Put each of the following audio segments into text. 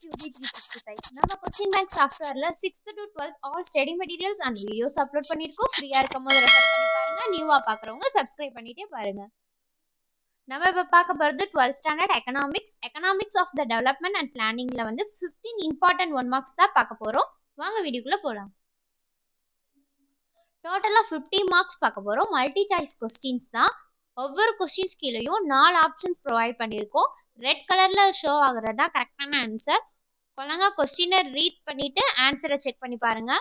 QB365. நம்ம question bank சாஃப்ட்வேர்ல 6th to 12th all study materials and videos upload பண்ணிருக்கோம். ஃப்ரீயா இருக்கும்போது ரெஃபர் பண்ணி பாருங்க. நியூவா பாக்குறவங்க சப்ஸ்கிரைப் பண்ணிட்டே பாருங்க. நம்ம இப்ப பார்க்க போறது 12th standard economics of the development and பிளானிங்ல வந்து 15 இம்பார்ட்டன்ட் 1 மார்க்ஸ் தான் பார்க்க போறோம். வாங்க வீடியோக்குள்ள போலாம். டோட்டலா 50 மார்க்ஸ் பார்க்க போறோம். மல்டி சாய்ஸ் கொஸ்டின்ஸ் தான். ஒவ்வொரு கொஸ்டின்ஸ் கீழேயும் 4 ஆப்ஷன்ஸ் ப்ரொவைட் பண்ணியிருக்கோம். ரெட் கலர்ல ஷோ ஆகுறது தான் கரெக்டான ஆன்சர். ஒழுங்கா கொஸ்டினை ரீட் பண்ணிட்டு ஆன்சரை செக் பண்ணி பாருங்க.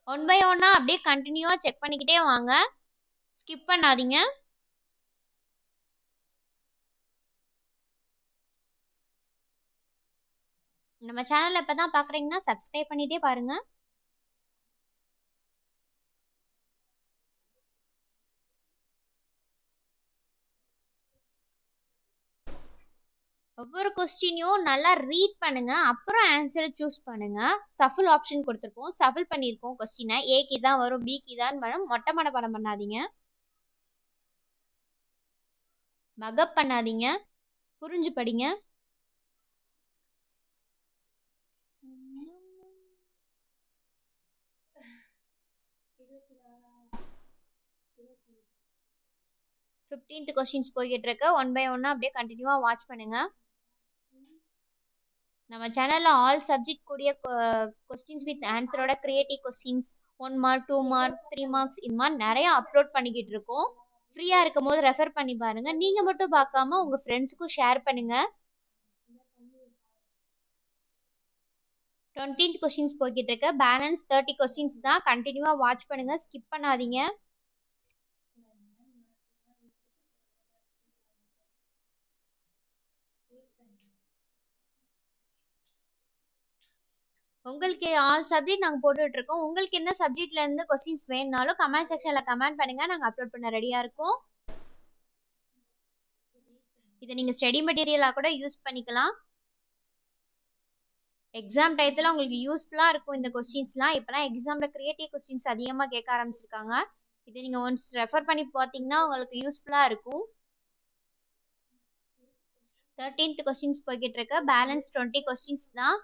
1 by 1 அப்படியே கண்டினியூவா செக் பண்ணிக்கிட்டே வாங்க. ஸ்கிப் பண்ணாதீங்க. நம்ம சேனல்ல இப்பதான் பாக்குறீங்கன்னா சப்ஸ்கிரைப் பண்ணிட்டே பாருங்க. ஒவ்வொரு கொஸ்டினையும் நல்லா ரீட் பண்ணுங்க. அப்புறம் ஆன்சரை சூஸ் பண்ணுங்க. சஃபில் ஆப்ஷன் கொடுத்துருப்போம். சஃபில் பண்ணியிருக்கோம் கொஸ்டினை. ஏக்கு தான் வரும், பிக்கு தான் வரும். மொட்டை மனப்பாடம் பண்ணாதீங்க, மகப் பண்ணாதீங்க, புரிஞ்சு படிங்க. ஃபிஃப்டீன்த் கொஸ்டின்ஸ் போய்கிட்டு இருக்கு. 1 by 1 அப்படியே கண்டினியூவா வாட்ச் பண்ணுங்க. நம்ம சேனல்ல ஆல் சப்ஜெக்ட் கூடிய கொஸ்டின்ஸ் வித் ஆன்சரோட creative questions 1 mark 2 mark 3 marks இந்த மாதிரி நிறைய அப்லோட் பண்ணிக்கிட்டு இருக்கோம். ஃப்ரீயா இருக்கும் போது ரெஃபர் பண்ணி பாருங்க. நீங்க மட்டும் பார்க்காம உங்க ஃப்ரெண்ட்ஸுக்கும் ஷேர் பண்ணுங்க. 20th கொஸ்டின்ஸ் போய்கிட்டு இருக்கு. பேலன்ஸ் 30 கொஸ்டின்ஸ் தான். கண்டினியூவா வாட்ச் பண்ணுங்க, ஸ்கிப் பண்ணாதீங்க. உங்களுக்கு ஆல் சப்ஜெக்ட் நாங்கள் போட்டுட்டு இருக்கோம். உங்களுக்கு எந்த சப்ஜெக்ட்ல இருந்து கொஸ்டின்ஸ் வேணும்னாலும் கமெண்ட் செக்ஷன்ல கமெண்ட் பண்ணுங்க. நாங்கள் அப்லோட் பண்ண ரெடியா இருக்கோம். இதை நீங்க ஸ்டடி மெட்டீரியலா கூட யூஸ் பண்ணிக்கலாம். எக்ஸாம் டயத்துல உங்களுக்கு யூஸ்ஃபுல்லா இருக்கும் இந்த கொஸ்டின்ஸ்லாம். இப்பெல்லாம் எக்ஸாம்ல கிரியேட்டிவ் கொஸ்டின்ஸ் அதிகமா கேட்க ஆரம்பிச்சிருக்காங்க. இதை நீங்க ஒன்ஸ் ரெஃபர் பண்ணி பார்த்தீங்கன்னா உங்களுக்கு யூஸ்ஃபுல்லா இருக்கும். 13th கொஸ்டின்ஸ் போய்கிட்டு இருக்கு. பேலன்ஸ் 20 கொஸ்டின்ஸ் தான்.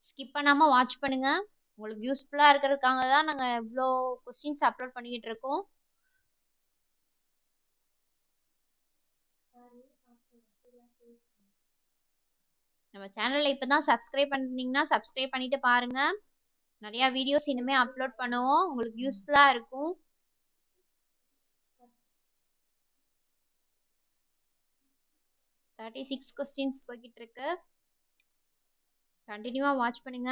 ஸ்கிப் பண்ணாம வாட்ச் பண்ணுங்க. உங்களுக்கு யூஸ்ஃபுல்லா இருக்கிறதுக்காக தான் நாங்க இவ்வளோ கொஸ்டின்ஸ் அப்லோட் பண்ணிக்கிட்டு இருக்கோம். நம்ம சேனல்ல இப்பதான் சப்ஸ்கிரைப் பண்ணீங்கன்னா சப்ஸ்கிரைப் பண்ணிட்டு பாருங்க. நிறைய வீடியோஸ் இனிமே அப்லோட் பண்ணுவோம். உங்களுக்கு யூஸ்ஃபுல்லா இருக்கும். தேர்ட்டி 36 கொஸ்டின்ஸ் போய்கிட்டு இருக்கு. கண்டினியூவா வாட்ச் பண்ணுங்க.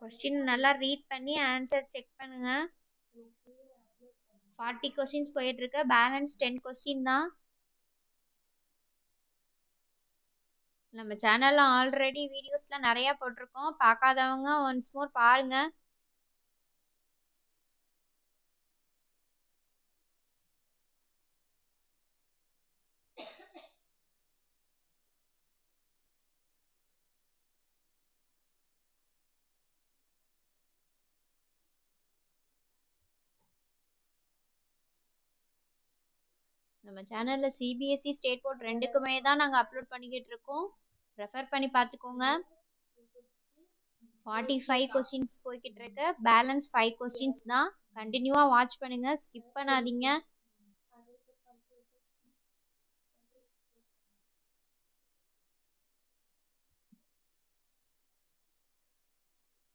கொஸ்டின் நல்லா ரீட் பண்ணி ஆன்சர் செக் பண்ணுங்க. 40 கொஸ்டின்ஸ் போயிட்டு இருக்கு. பேலன்ஸ் 10 கொஸ்டின் தான். நம்ம சேனல்ல ஆல்ரெடி வீடியோஸ்லாம் நிறைய போட்டிருக்கோம். பார்க்காதவங்க ஒன்ஸ் மோர் பாருங்க. நம்ம சேனல்ல சிபிஎஸ்இ ஸ்டேட் போர்ட் ரெண்டுக்குமே தான் நாங்கள் அப்லோட் பண்ணிக்கிட்டு இருக்கோம். ரெஃபர் பண்ணி பார்த்துக்கோங்க. 45 கொஸ்டின்ஸ் போய்கிட்டு இருக்கு. பேலன்ஸ் 5 கொஸ்டின்ஸ் தான். கண்டினியூவா வாட்ச் பண்ணுங்க, ஸ்கிப் பண்ணாதீங்க.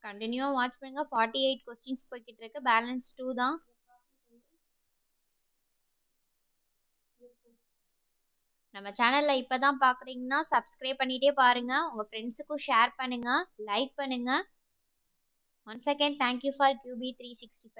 கண்டினியூவா வாட்ச் பண்ணுங்க. 48 கொஸ்டின்ஸ் போய்கிட்டு இருக்கு. பேலன்ஸ் 2 தான். நம்ம சேனல்ல இப்பதான் பாக்குறீங்கன்னா சப்ஸ்கிரைப் பண்ணிட்டே பாருங்க. உங்க ஃப்ரெண்ட்ஸுக்கும் ஷேர் பண்ணுங்க, லைக் பண்ணுங்க. Once again thank you for QB365.